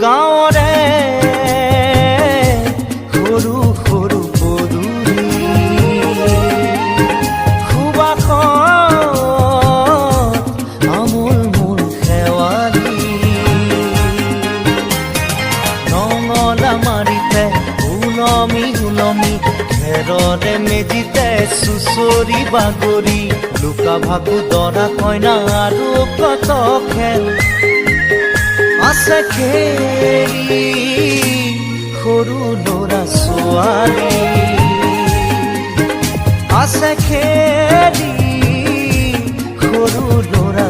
গাঁৱৰে সৰু সৰু পদূলি সুবাসত আমোল মোল শেৱালি নঙলা মাৰিতে ওলমি ওলমি খেৰৰে মেজিতে চুচৰি বাগৰি লুকা ভাকু দৰা কইনা আৰু কত খেল আছে খেলি সৰু ল'ৰা ছোৱালী আছে খেলি সৰু ল'ৰা